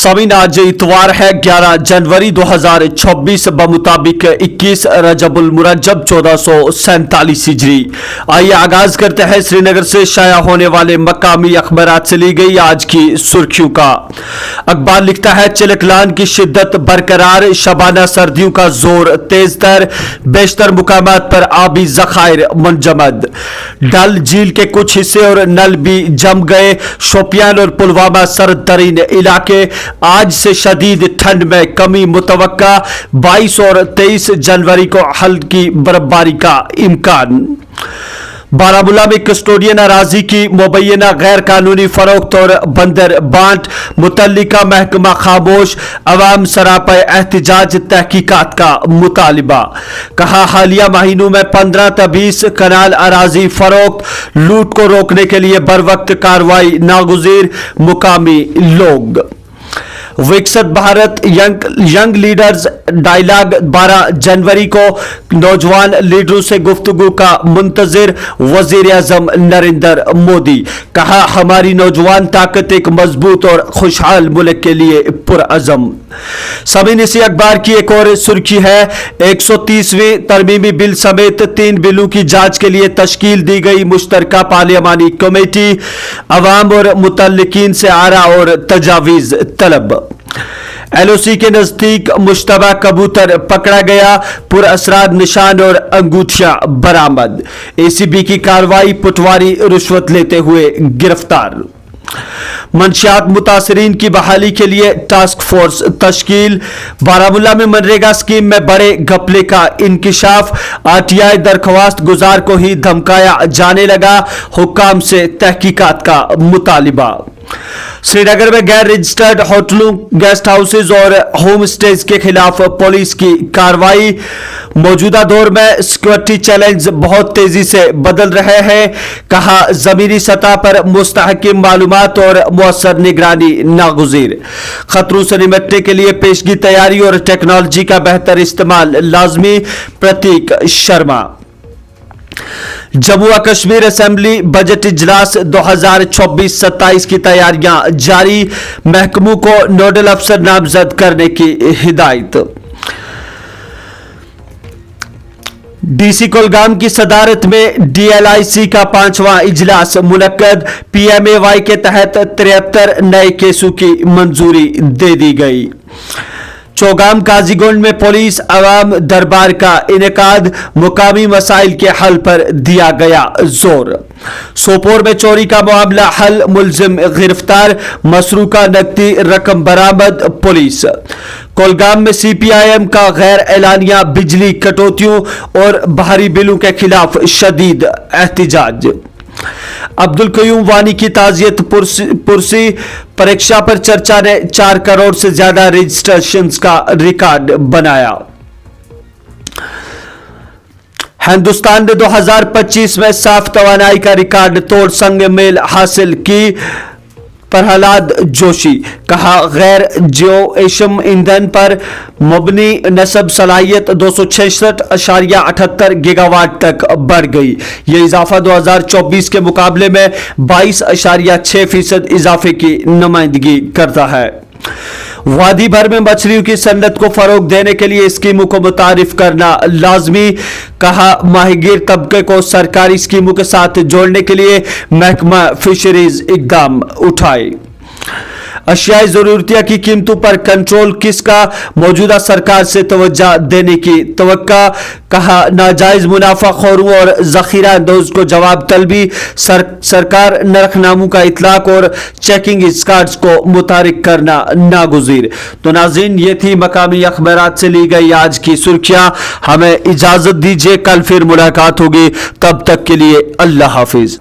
सामीन आज इतवार है 11 जनवरी 2026 बमुताबिक 21 रजबुल मुरज्जब 1447 हिजरी। आइए आगाज करते हैं श्रीनगर से शाया होने वाले मकामी अखबारात से ली गई आज की सुर्खियों का। अखबार लिखता है चिलकलान की शिद्दत बरकरार, शबाना सर्दियों का जोर तेज तर, बेशतर मुकामात पर आबी जखायर मुंजमद। डल झील के कुछ हिस्से और नल भी जम गए। शोपियान और पुलवामा सर्द तरीन इलाके। आज से शदीद ठंड में कमी मुतवक्का। 22 और 23 जनवरी को हल्की बर्फबारी का इम्कान। बारामूला में कस्टोडियन अराजी की मुबैना गैर कानूनी फरोख्त और बंदर बांट, मुतल्लिका महकमा खामोश, अवाम सरापे एहतिजाज तहकीकात का मुतालिबा। कहा हालिया महीनों में 15 से 20 कनाल अराजी फरोख्त, लूट को रोकने के लिए बरवक्त कार्रवाई नागुज़ीर, मुकामी लोग। विकसित भारत यंग लीडर्स डायलॉग 12 जनवरी को नौजवान लीडरों से गुफ्तगू का मुंतजिर वजीर आजम नरेंद्र मोदी। कहा हमारी नौजवान ताकत एक मजबूत और खुशहाल मुल्क के लिए पुरअज़म। सभी इसी अखबार की एक और सुर्खी है 130वें तरमीमी बिल समेत 3 बिलों की जांच के लिए तश्कील दी गई मुश्तरका पार्लियामानी कमेटी। अवाम और मुतल्लिकीन से आरा और तजावीज तलब। एलओसी के नजदीक मुश्तबा कबूतर पकड़ा गया, पुरअसरार निशान और अंगूठियां बरामद। एसीबी की कार्रवाई, पटवारी रिश्वत लेते हुए गिरफ्तार। मंशियात मुतासरीन की बहाली के लिए टास्क फोर्स तश्कील। बारामूला में मनरेगा स्कीम में बड़े घपले का इंकिशाफ। आरटीआई दरख्वास्त गुजार को ही धमकाया जाने लगा, हुक्काम से तहकीकात का मुतालिबा। श्रीनगर में गैर रजिस्टर्ड होटलों, गेस्ट हाउसेज और होम स्टेज के खिलाफ पुलिस की कार्रवाई। मौजूदा दौर में सिक्योरिटी चैलेंज बहुत तेजी से बदल रहे हैं। कहा जमीनी सतह पर मुस्तहकम मालूमात और मुअस्सर निगरानी नागुज़ीर। खतरों से निपटने के लिए पेशगी तैयारी और टेक्नोलॉजी का बेहतर इस्तेमाल लाजमी, प्रतीक शर्मा। जम्मू कश्मीर असेंबली बजट इजलास 2024-27 की तैयारियां जारी। महकमों को नोडल अफसर नामजद करने की हिदायत। डीसी कुलगाम की सदारत में डीएलआईसी का 5वां इजलास मुनक्कद। पीएमएवाई के तहत 73 नए केसों की मंजूरी दे दी गई। चौगाम काजीगुंड में पुलिस अवाम दरबार का इनेकाद, मुकामी मसाइल के हल पर दिया गया जोर। सोपोर में चोरी का मामला हल, मुलजिम गिरफ्तार, मसरूका नकदी रकम बरामद। पुलिस कुलगाम में सीपीआईएम का गैर एलानिया बिजली कटौतियों और बाहरी बिलों के खिलाफ शदीद एहतिजाज। अब्दुल कयूम वानी की ताजियत पुरसी। परीक्षा पर चर्चा ने 4 करोड़ से ज्यादा रजिस्ट्रेशंस का रिकॉर्ड बनाया। हिंदुस्तान ने 2025 में साफ तवानाई का रिकॉर्ड तोड़ संग मेल हासिल की। प्रहलाद जोशी कहा गैर जियोएशम ईंधन पर मबनी नस्ब सलाहियत 266.78 गीगावाट तक बढ़ गई। यह इजाफा 2024 के मुकाबले में 22.6% इजाफे की नुमाइंदगी करता है। वादी भर में मछलियों की सन्नत को फरोग देने के लिए स्कीमों को मुतारिफ करना लाजमी। कहा माहिगीर तबके को सरकारी स्कीमों के साथ जोड़ने के लिए महकमा फिशरीज इकदाम उठाए। अशियाई जरूरतिया की कीमतों पर कंट्रोल किसका, मौजूदा सरकार से तवज्जो देने की तवक्का। कहा नाजायज मुनाफाखोरों और जखीरा अंदोज को जवाब तलबी। सरकार नरखनामों का इतलाक और चेकिंग स्कॉट्स को मुतारिक करना नागुज़ीर। तो नाज़रीन ये थी मकामी अखबारात से ली गई आज की सुर्खियां। हमें इजाजत दीजिए, कल फिर मुलाकात होगी, तब तक के लिए अल्लाह हाफिज।